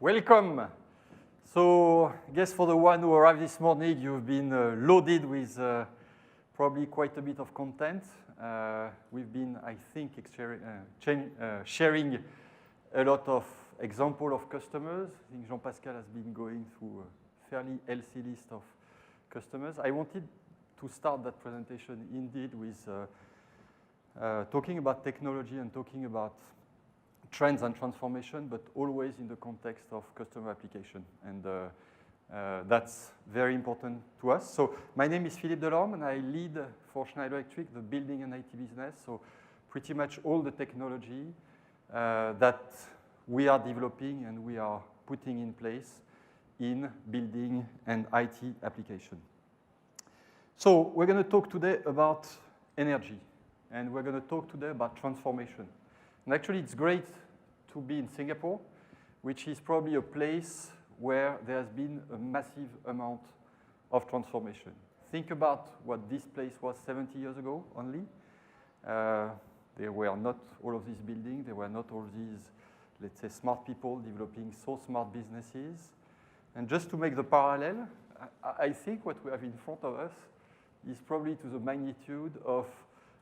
Welcome. So I guess for the one who arrived this morning, you've been loaded with probably quite a bit of content. We've been, I think, sharing a lot of examples of customers. I think Jean-Pascal has been going through a fairly healthy list of customers. I wanted to start that presentation indeed with talking about technology and talking about trends and transformation, but always in the context of customer application. And that's very important to us. So my name is Philippe Delorme, and I lead for Schneider Electric the building and IT business. So pretty much all the technology that we are developing and we are putting in place in building and IT application. So we're going to talk today about energy, and we're going to talk today about transformation. And actually, it's great to be in Singapore, which is probably a place where there has been a massive amount of transformation. Think about what this place was 70 years ago only. There were not all of these buildings. There were not all these, let's say, smart people developing so smart businesses. And just to make the parallel, I think what we have in front of us is probably to the magnitude of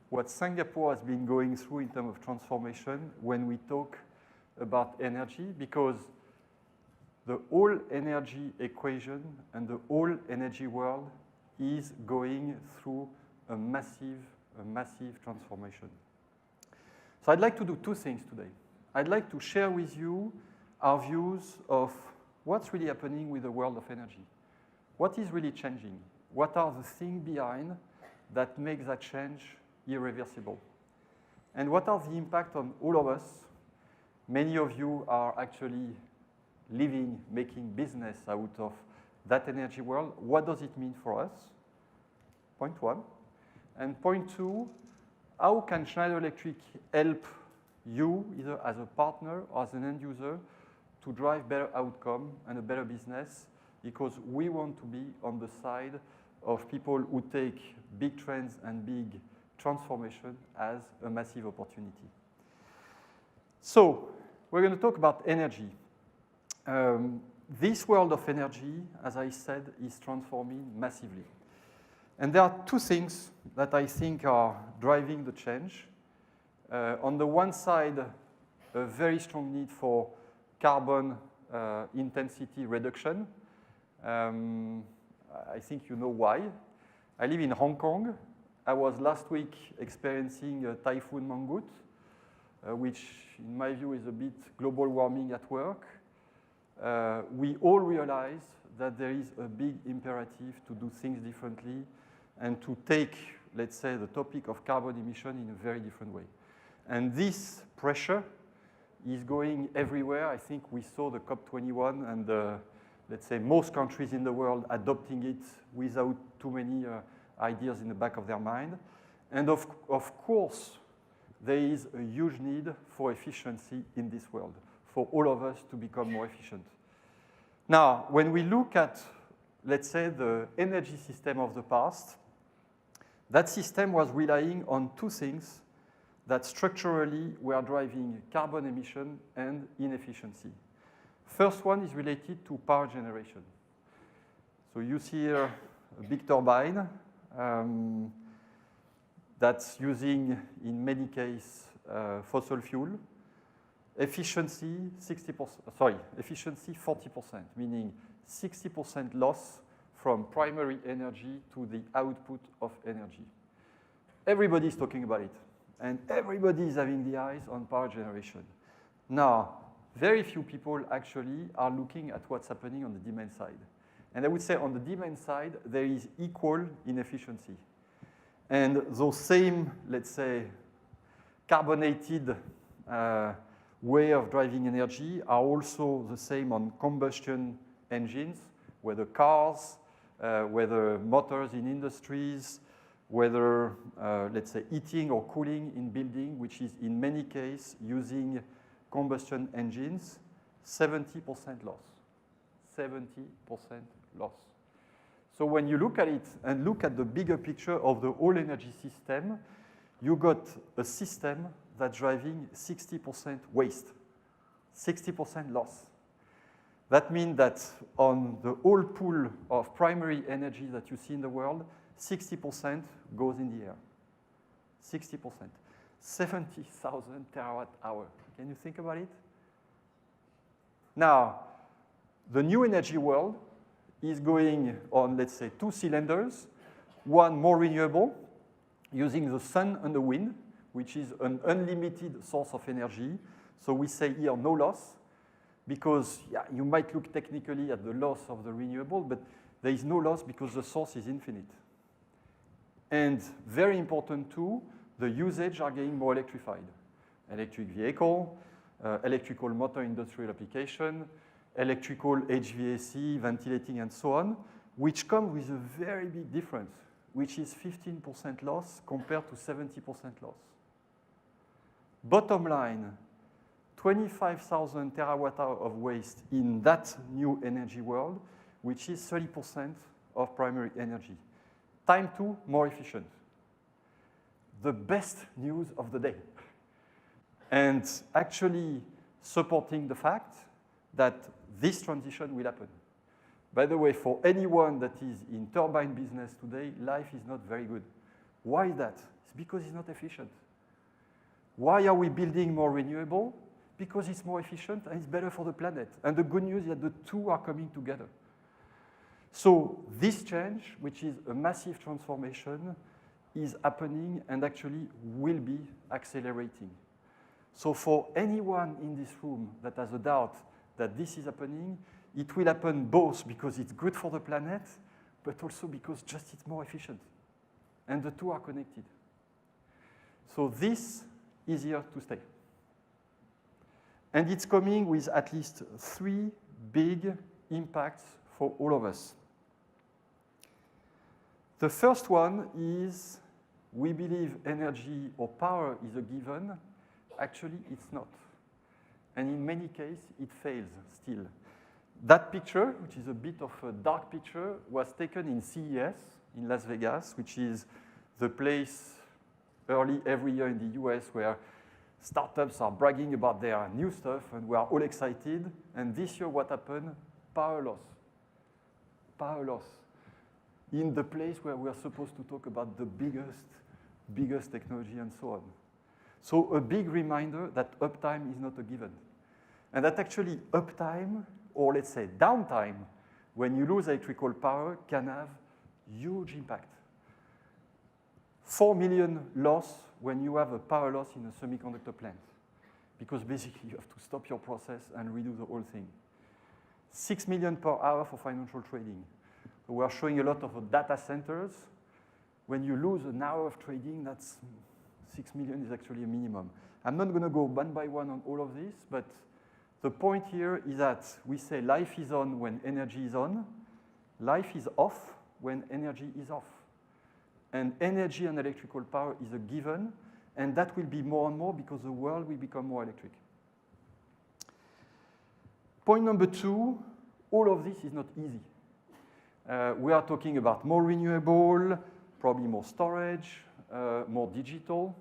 what Singapore has been going through in terms of transformation when we talk about energy, because the whole energy equation and the whole energy world is going through a massive transformation. So I'd like to do two things today. I'd like to share with you our views of what's really happening with the world of energy. What is really changing? What are the things behind that make that change irreversible? And what are the impact on all of us? Many of you are actually living, making business out of that energy world. What does it mean for us? Point one. And point two, how can Schneider Electric help you, either as a partner or as an end user, to drive better outcome and a better business? Because we want to be on the side of people who take big trends and big transformation as a massive opportunity. So we're going to talk about energy. This world of energy, as I said, is transforming massively. And there are two things that I think are driving the change. On the one side, a very strong need for carbon intensity reduction. I think you know why. I live in Hong Kong. I was last week experiencing Typhoon Mangkhut, which in my view is a bit global warming at work. We all realize that there is a big imperative to do things differently and to take, let's say, the topic of carbon emission in a very different way. And this pressure is going everywhere. I think we saw the COP21 and let's say most countries in the world adopting it without too many ideas in the back of their mind. And of course, there is a huge need for efficiency in this world, for all of us to become more efficient. Now, when we look at, let's say, the energy system of the past, that system was relying on two things that structurally were driving carbon emission and inefficiency. First one is related to power generation. So you see here a big turbine that's using, in many cases, fossil fuel. Efficiency 40%, meaning 60% loss from primary energy to the output of energy. Everybody is talking about it, and everybody is having the eyes on power generation. Now, very few people actually are looking at what's happening on the demand side. And I would say on the demand side, there is equal inefficiency. And those same, let's say, carbonated way of driving energy are also the same on combustion engines, whether cars, whether motors in industries, whether, let's say, heating or cooling in building, which is in many cases using combustion engines, 70% loss. 70% loss. So when you look at it and look at the bigger picture of the whole energy system, you got a system that's driving 60% waste, 60% loss. That means that on the whole pool of primary energy that you see in the world, 60% goes in the air. 60%. 70,000 terawatt hour. Can you think about it? Now, the new energy world is going on, let's say, 2 cylinders, one more renewable, using the sun and the wind, which is an unlimited source of energy. So we say here no loss, because you might look technically at the loss of the renewable, but there is no loss because the source is infinite. And very important too, the usage are getting more electrified. Electric vehicle, electrical motor industrial application, electrical HVAC, ventilating, and so on, which come with a very big difference, which is 15% loss compared to 70% loss. Bottom line, 25,000 terawatt hour of waste in that new energy world, which is 30% of primary energy. Time 2, more efficient. The best news of the day. And actually supporting the fact that this transition will happen. By the way, for anyone that is in turbine business today, life is not very good. Why is that? It's because it's not efficient. Why are we building more renewable? Because it's more efficient and it's better for the planet. And the good news is that the two are coming together. So this change, which is a massive transformation, is happening and actually will be accelerating. So for anyone in this room that has a doubt that this is happening, it will happen both because it's good for the planet, but also because just it's more efficient. And the two are connected. So this is here to stay. And it's coming with at least 3 big impacts for all of us. The first one is we believe energy or power is a given. Actually, it's not. And in many cases, it fails still. That picture, which is a bit of a dark picture, was taken in CES in Las Vegas, which is the place early every year in the US where startups are bragging about their new stuff and we are all excited. And this year, what happened? Power loss. Power loss. In the place where we are supposed to talk about the biggest technology and so on. So a big reminder that uptime is not a given. And that actually uptime, or let's say downtime, when you lose electrical power can have huge impact. 4 million loss when you have a power loss in a semiconductor plant, because basically you have to stop your process and redo the whole thing. 6 million per hour for financial trading. So we are showing a lot of data centers. When you lose an hour of trading, that's 6 million is actually a minimum. I'm not going to go one by one on all of this, but the point here is that we say life is on when energy is on. Life is off when energy is off. And energy and electrical power is a given, and that will be more and more because the world will become more electric. Point number 2, all of this is not easy. We are talking about more renewable, probably more storage, more digital.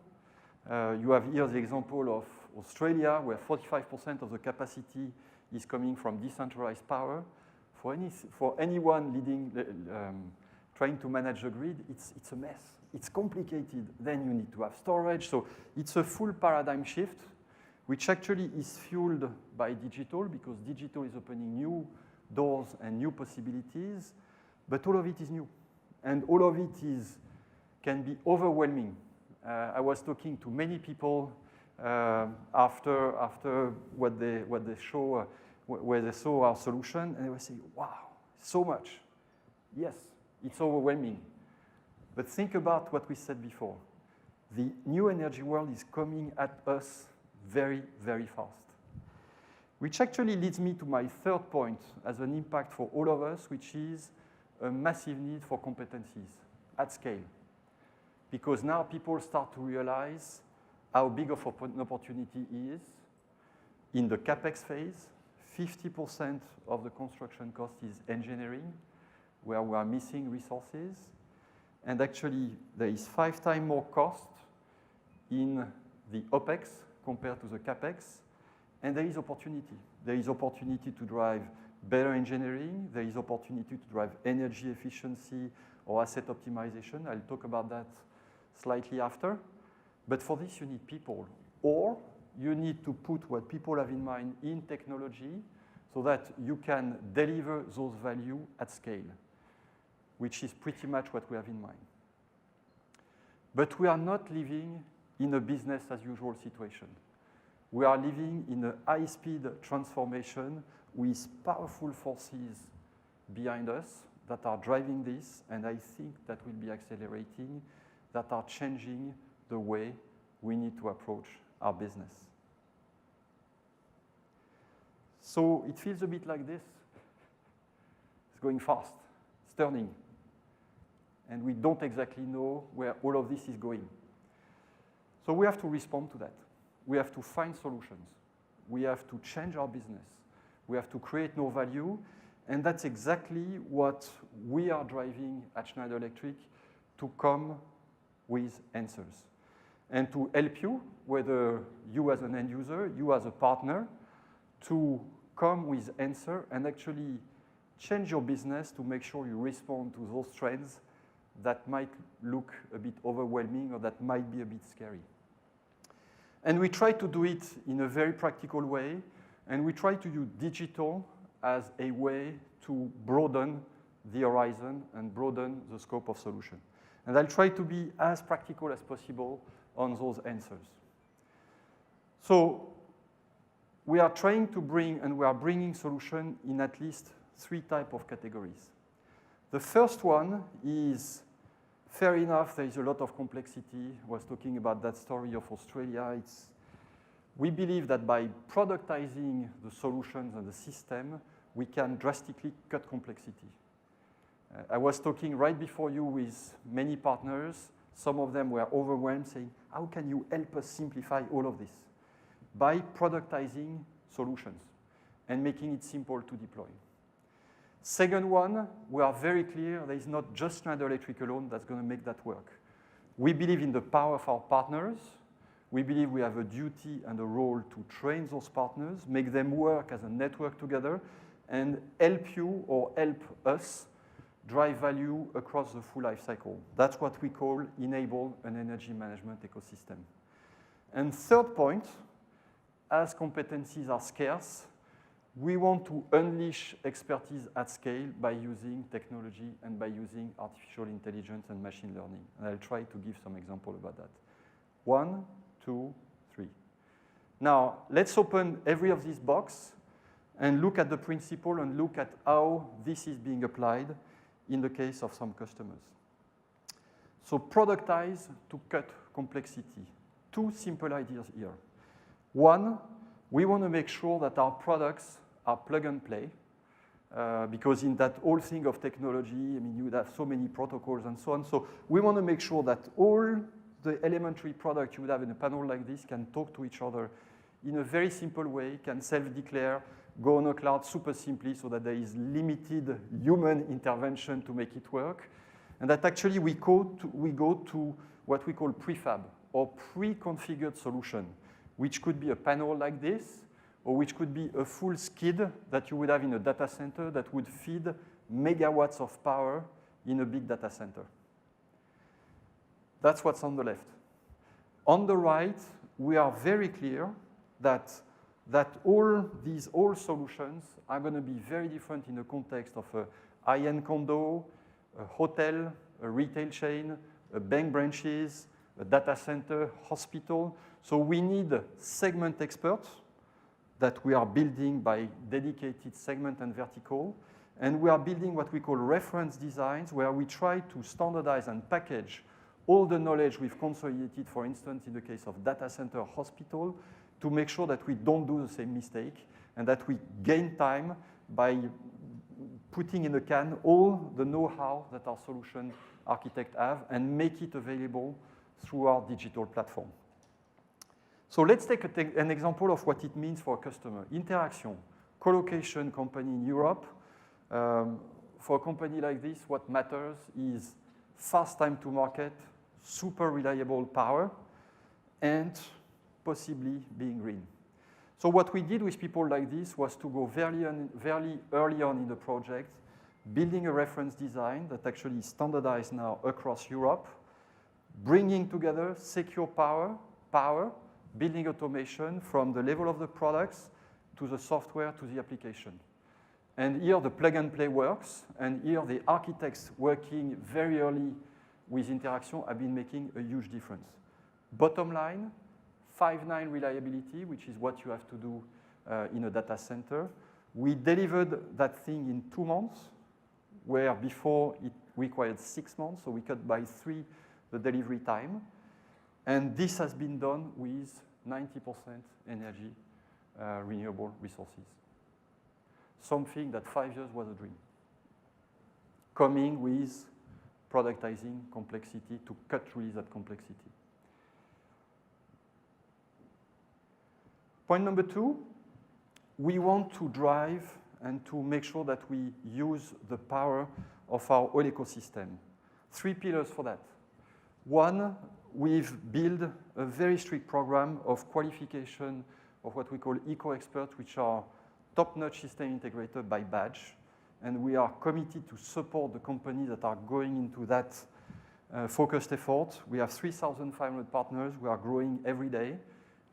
You have here the example of Australia, where 45% of the capacity is coming from decentralized power. For anyone leading, trying to manage a grid, it's a mess. It's complicated. Then you need to have storage. So it's a full paradigm shift, which actually is fueled by digital, because digital is opening new doors and new possibilities. But all of it is new. And all of it can be overwhelming. I was talking to many people after what they show, where they saw our solution, and they were saying, wow, so much. Yes, it's overwhelming. But think about what we said before. The new energy world is coming at us very, very fast. Which actually leads me to my third point as an impact for all of us, which is a massive need for competencies at scale. Because now people start to realize how big of an opportunity is. In the CapEx phase, 50% of the construction cost is engineering, where we are missing resources. And actually, there is 5 times more cost in the OpEx compared to the CapEx. And there is opportunity. There is opportunity to drive better engineering. There is opportunity to drive energy efficiency or asset optimization. I'll talk about that slightly after. But for this, you need people. Or you need to put what people have in mind in technology so that you can deliver those value at scale, which is pretty much what we have in mind. But we are not living in a business as usual situation. We are living in a high-speed transformation with powerful forces behind us that are driving this, and I think that will be accelerating, that are changing the way we need to approach our business. So it feels a bit like this. It's going fast, it's turning, and we don't exactly know where all of this is going. So we have to respond to that. We have to find solutions. We have to change our business. We have to create more value, and that's exactly what we are driving at Schneider Electric to come with answers. And to help you, whether you as an end user, you as a partner, to come with answer and actually change your business to make sure you respond to those trends that might look a bit overwhelming or that might be a bit scary. And we try to do it in a very practical way, and we try to use digital as a way to broaden the horizon and broaden the scope of solution. And I'll try to be as practical as possible on those answers. So we are trying to bring, and we are bringing solution in at least 3 types of categories. The first one is, fair enough, there is a lot of complexity. I was talking about that story of Australia. We believe that by productizing the solutions and the system, we can drastically cut complexity. I was talking right before you with many partners. Some of them were overwhelmed, saying, how can you help us simplify all of this? By productizing solutions and making it simple to deploy. Second one, we are very clear there is not just Schneider Electric alone that's going to make that work. We believe in the power of our partners. We believe we have a duty and a role to train those partners, make them work as a network together, and help you or help us drive value across the full life cycle. That's what we call enable an energy management ecosystem. And third point, as competencies are scarce, we want to unleash expertise at scale by using technology and by using artificial intelligence and machine learning. And I'll try to give some example about that. 1, 2, 3. Now, let's open every of these boxes and look at the principle and look at how this is being applied in the case of some customers. So productize to cut complexity. 2 simple ideas here. 1, we want to make sure that our products are plug and play, because in that whole thing of technology, I mean, you would have so many protocols and so on. So we want to make sure that all the elementary products you would have in a panel like this can talk to each other in a very simple way, can self-declare, go on a cloud super simply so that there is limited human intervention to make it work. And that actually we go to what we call prefab or pre-configured solution, which could be a panel like this, or which could be a full skid that you would have in a data center that would feed megawatts of power in a big data center. That's what's on the left. On the right, we are very clear that all these solutions are going to be very different in the context of a high-end condo, a hotel, a retail chain, a bank branches, a data center, hospital. So we need segment experts that we are building by dedicated segment and vertical. And we are building what we call reference designs, where we try to standardize and package all the knowledge we've consolidated, for instance, in the case of data center or hospital, to make sure that we don't do the same mistake and that we gain time by putting in a can all the know-how that our solution architects have and make it available through our digital platform. So let's take an example of what it means for a customer. Interaction, colocation company in Europe. For a company like this, what matters is fast time to market, super reliable power, and possibly being green. So what we did with people like this was to go very early on in the project, building a reference design that actually is standardized now across Europe, bringing together secure power, building automation from the level of the products to the software to the application. And here the plug and play works, and here the architects working very early with Interaction have been making a huge difference. Bottom line, 5.9 reliability, which is what you have to do in a data center. We delivered that thing in 2 months, where before it required 6 months, so we cut by 3 the delivery time. And this has been done with 90% energy renewable resources. Something that 5 years was a dream. Coming with productizing complexity to cut really that complexity. Point number 2, we want to drive and to make sure that we use the power of our whole ecosystem. 3 pillars for that. 1, we've built a very strict program of qualification of what we call eco-experts, which are top-notch system integrator by badge. And we are committed to support the companies that are going into that focused effort. We have 3,500 partners. We are growing every day.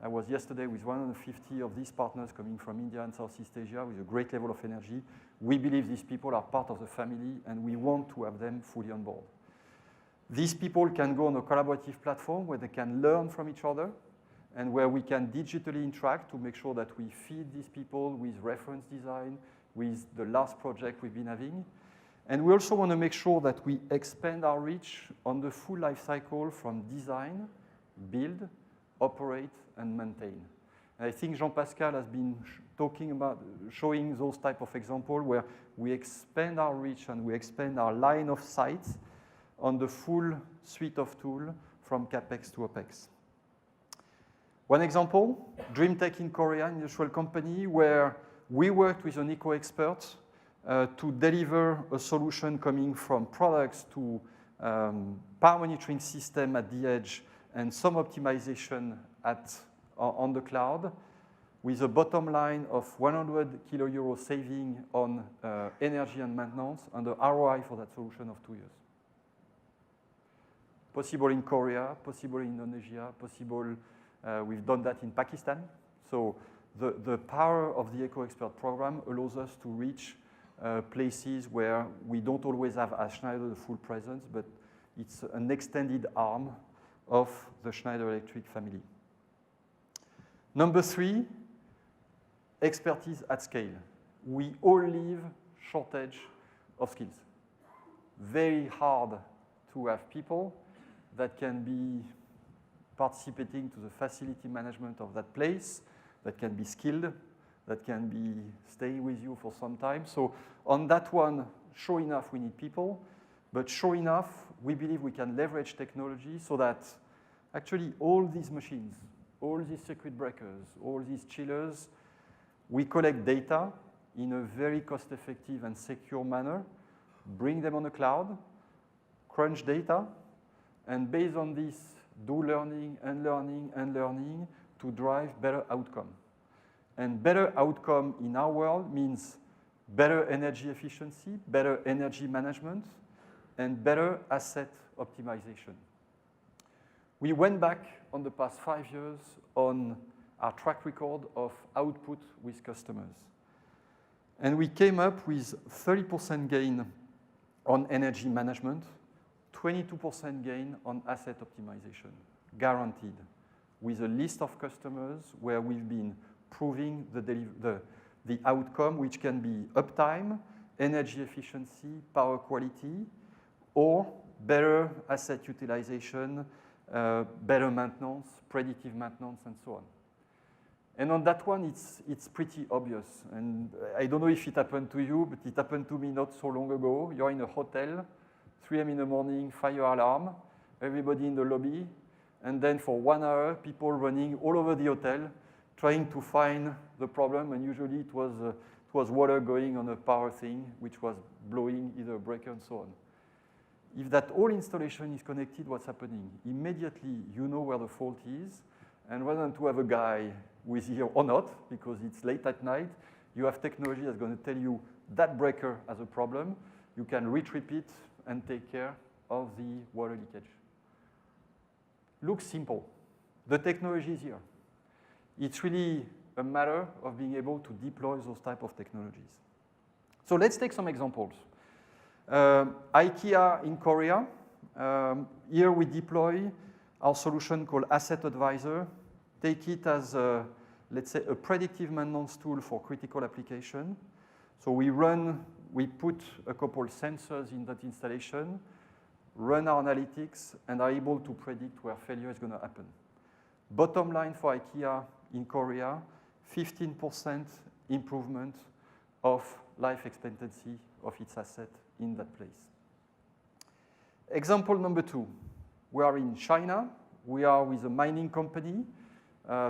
I was yesterday with 150 of these partners coming from India and Southeast Asia with a great level of energy. We believe these people are part of the family, and we want to have them fully on board. These people can go on a collaborative platform where they can learn from each other and where we can digitally interact to make sure that we feed these people with reference design, with the last project we've been having. And we also want to make sure that we expand our reach on the full life cycle from design, build, operate, and maintain. And I think Jean-Pascal has been showing those type of examples where we expand our reach and we expand our line of sight on the full suite of tools from CapEx to OpEx. One example, DreamTech in Korea, an industrial company where we worked with an eco-expert to deliver a solution coming from products to power monitoring system at the edge and some optimization on the cloud with a bottom line of 100 kilo euro saving on energy and maintenance and the ROI for that solution of 2 years. Possible in Korea, possible in Indonesia, possible, we've done that in Pakistan. So the power of the eco-expert program allows us to reach places where we don't always have as Schneider the full presence, but it's an extended arm of the Schneider Electric family. Number 3, expertise at scale. We all live shortage of skills. Very hard to have people that can be participating to the facility management of that place, that can be skilled, that can be staying with you for some time. So on that one, sure enough, we need people, but sure enough, we believe we can leverage technology so that actually all these machines, all these circuit breakers, all these chillers, we collect data in a very cost-effective and secure manner, bring them on the cloud, crunch data, and based on this, do learning and learning and learning to drive better outcome. And better outcome in our world means better energy efficiency, better energy management, and better asset optimization. We went back on the past 5 years on our track record of output with customers. And we came up with 30% gain on energy management, 22% gain on asset optimization, guaranteed, with a list of customers where we've been proving the outcome, which can be uptime, energy efficiency, power quality, or better asset utilization, better maintenance, predictive maintenance, and so on. And on that one, it's pretty obvious. And I don't know if it happened to you, but it happened to me not so long ago. You're in a hotel, 3 a.m. in the morning, fire alarm, everybody in the lobby, and then for 1 hour, people running all over the hotel, trying to find the problem, and usually it was water going on a power thing, which was blowing either a breaker and so on. If that whole installation is connected, what's happening? Immediately, you know where the fault is, And rather than to have a guy who is here or not, because it's late at night, you have technology that's going to tell you that breaker has a problem. You can retrip it and take care of the water leakage. Looks simple. The technology is here. It's really a matter of being able to deploy those type of technologies. So let's take some examples. IKEA in Korea. Here we deploy our solution called Asset Advisor. Take it as, let's say, a predictive maintenance tool for critical application. So we put a couple sensors in that installation, run our analytics, and are able to predict where failure is going to happen. Bottom line for IKEA in Korea, 15% improvement of life expectancy of its asset in that place. Example number 2, we are in China. We are with a mining company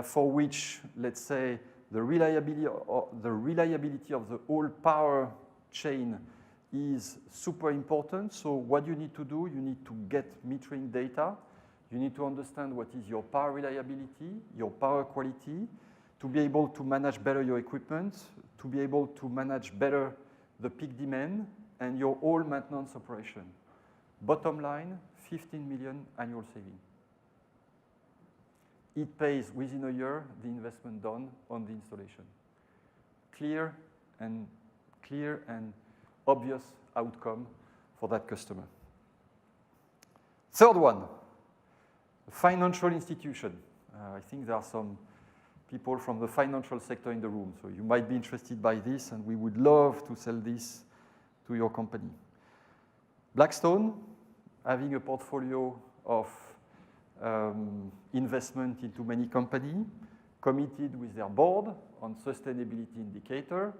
for which, let's say, the reliability of the whole power chain is super important. So what you need to do, you need to get metering data. You need to understand what is your power reliability, your power quality, to be able to manage better your equipment, to be able to manage better the peak demand, and your whole maintenance operation. Bottom line, 15 million annual saving. It pays within a year the investment done on the installation. Clear and obvious outcome for that customer. Third one, financial institution. I think there are some people from the financial sector in the room, so you might be interested by this, and we would love to sell this to your company. Blackstone, having a portfolio of investment into many companies, committed with their board on sustainability indicator,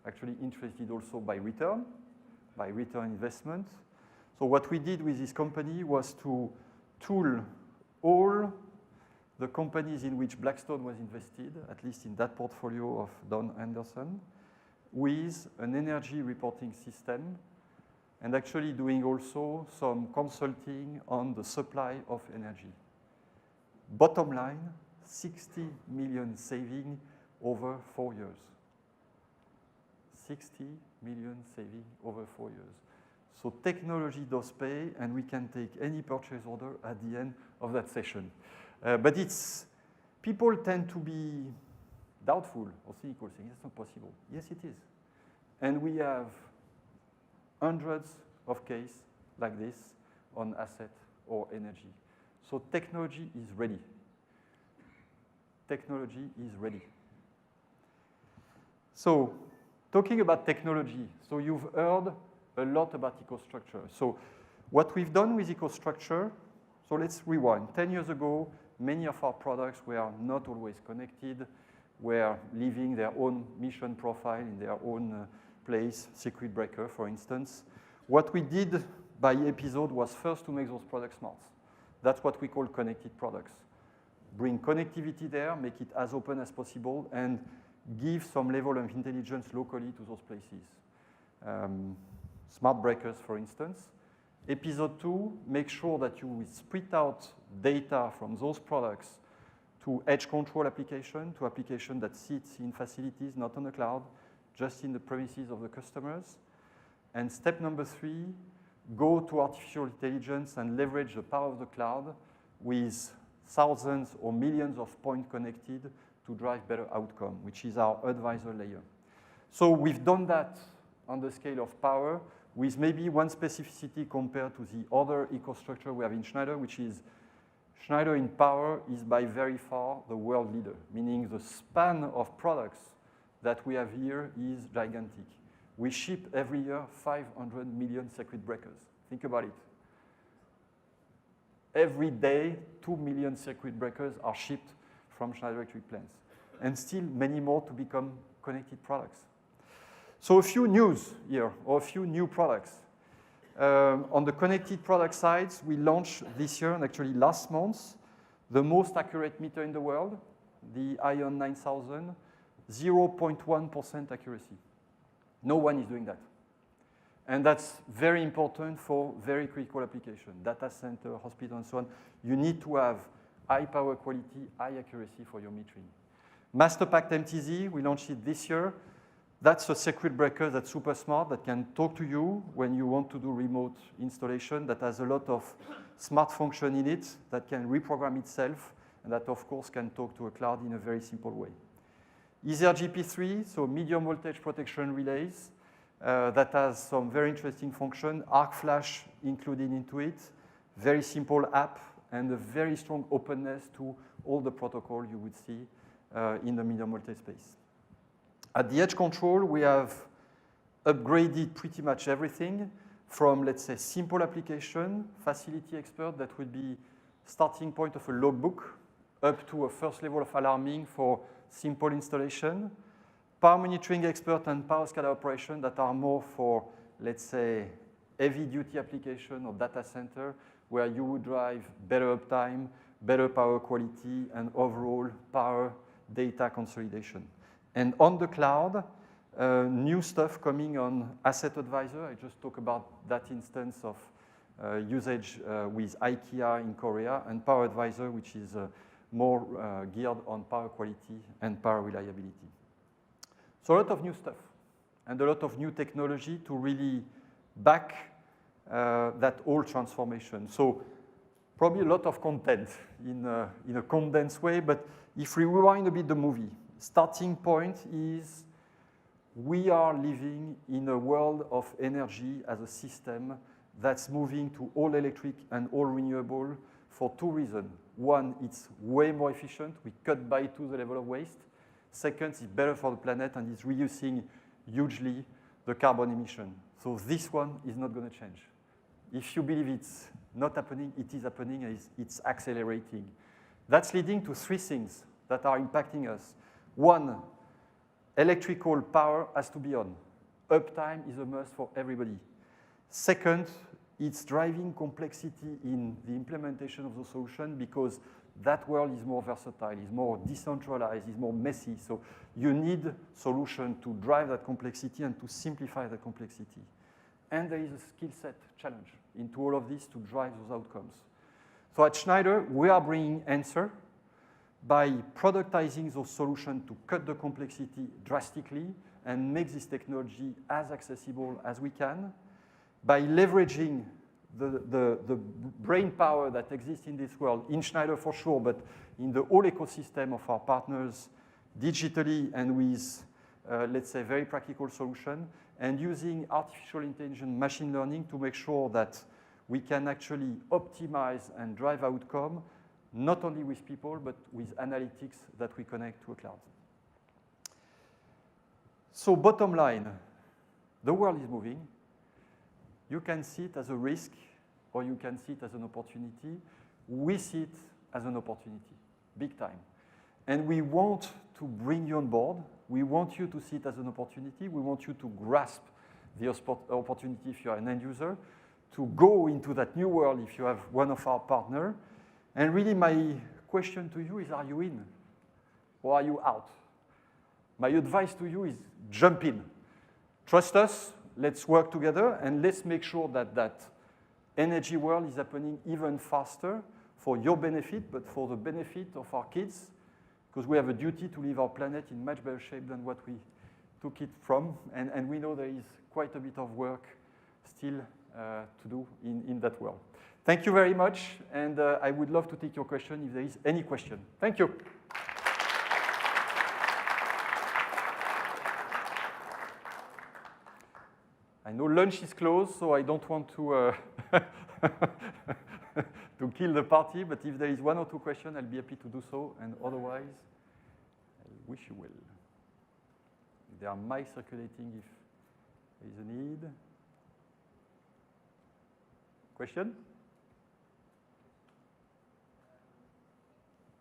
actually interested also by return investment. So what we did with this company was to tool all the companies in which Blackstone was invested, at least in that portfolio of Don Anderson, with an energy reporting system, and actually doing also some consulting on the supply of energy. Bottom line, 60 million saving over 4 years. 60 million saving over 4 years. So technology does pay, and we can take any purchase order at the end of that session. But people tend to be doubtful or cynical, saying it's not possible. Yes, it is. And we have hundreds of cases like this on asset or energy. So technology is ready. Technology is ready. So talking about technology, so you've heard a lot about EcoStruxure. So what we've done with EcoStruxure, so let's rewind. 10 years ago, many of our products were not always connected, were living their own mission profile in their own place, circuit breaker, for instance. What we did by episode was first to make those products smart. That's what we call connected products. Bring connectivity there, make it as open as possible, and give some level of intelligence locally to those places. Smart breakers, for instance. Episode 2, make sure that you split out data from those products to edge control application, to application that sits in facilities, not on the cloud, just in the premises of the customers. And step number 3, go to artificial intelligence and leverage the power of the cloud with thousands or millions of points connected to drive better outcome, which is our advisor layer. So we've done that on the scale of power with maybe one specificity compared to the other EcoStruxure we have in Schneider, which is Schneider in power is by very far the world leader, meaning the span of products that we have here is gigantic. We ship every year 500 million circuit breakers. Think about it. Every day, 2 million circuit breakers are shipped from Schneider Electric plants, and still many more to become connected products. So a few news here, or a few new products. On the connected product side, we launched this year, and actually last month, the most accurate meter in the world, the ION 9000, 0.1% accuracy. No one is doing that. And that's very important for very critical application, data center, hospital, and so on. You need to have high power quality, high accuracy for your metering. Masterpact MTZ, we launched it this year. That's a circuit breaker that's super smart, that can talk to you when you want to do remote installation, that has a lot of smart function in it, that can reprogram itself, and that, of course, can talk to a cloud in a very simple way. EasyRGP3, so medium voltage protection relays, that has some very interesting function, Arc Flash included into it, very simple app, and a very strong openness to all the protocol you would see in the medium voltage space. At the edge control, we have upgraded pretty much everything from, let's say, simple application, facility expert, that would be starting point of a logbook, up to a first level of alarming for simple installation, power monitoring expert and power SCADA operation that are more for, let's say, heavy duty application or data center, where you would drive better uptime, better power quality, and overall power data consolidation. And on the cloud, new stuff coming on Asset Advisor. I just talked about that instance of usage with IKEA in Korea, and Power Advisor, which is more geared on power quality and power reliability. So a lot of new stuff and a lot of new technology to really back that whole transformation. So probably a lot of content in a condensed way, but if we rewind a bit the movie, starting point is we are living in a world of energy as a system that's moving to all electric and all renewable for two reasons. One, it's way more efficient. We cut by 2 the level of waste. Second, it's better for the planet and it's reducing hugely the carbon emission. So this one is not going to change. If you believe it's not happening, it is happening and it's accelerating. That's leading to 3 things that are impacting us. One, electrical power has to be on. Uptime is a must for everybody. Second, it's driving complexity in the implementation of the solution because that world is more versatile, is more decentralized, is more messy. So you need solution to drive that complexity and to simplify the complexity. And there is a skill set challenge into all of this to drive those outcomes. So at Schneider, we are bringing answer by productizing those solutions to cut the complexity drastically and make this technology as accessible as we can, by leveraging the brain power that exists in this world, in Schneider for sure, but in the whole ecosystem of our partners, digitally and with, let's say, very practical solution, and using artificial intelligence, machine learning to make sure that we can actually optimize and drive outcome, not only with people, but with analytics that we connect to a cloud. So bottom line, the world is moving. You can see it as a risk, or you can see it as an opportunity. We see it as an opportunity, big time. And we want to bring you on board. We want you to see it as an opportunity. We want you to grasp the opportunity if you're an end user, to go into that new world if you have one of our partners. And really my question to you is, are you in or are you out? My advice to you is jump in. Trust us, let's work together, and let's make sure that that energy world is happening even faster for your benefit, but for the benefit of our kids, because we have a duty to leave our planet in much better shape than what we took it from. And we know there is quite a bit of work still to do in that world. Thank you very much, and I would love to take your question if there is any question. Thank you. I know lunch is closed, so I don't want to to kill the party, but if there is 1 or 2 questions, I'll be happy to do so, and otherwise, I wish you well. There are mics circulating if there is a need. Question?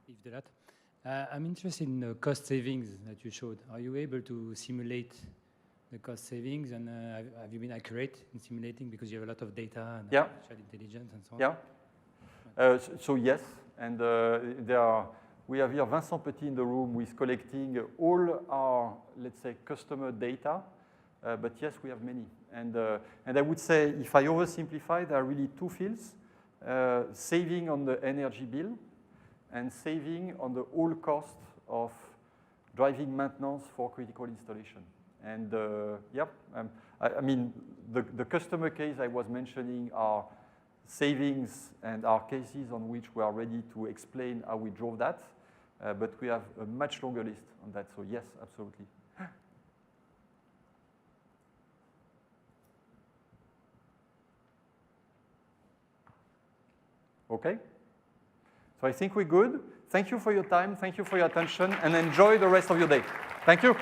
Yves Delatte. I'm interested in the cost savings that you showed. Are you able to simulate the cost savings, and have you been accurate in simulating because you have a lot of data and artificial intelligence and so on? Yeah. So yes, and we have here Vincent Petit in the room who is collecting all our, let's say, customer data. But yes, we have many. And I would say, if I oversimplify, there are really 2 fields: saving on the energy bill, and saving on the whole cost of driving maintenance for critical installation. And I mean, the customer case I was mentioning are savings and are cases on which we are ready to explain how we drove that. But we have a much longer list on that. So yes, absolutely. Okay. So I think we're good. Thank you for your time. Thank you for your attention. And enjoy the rest of your day. Thank you.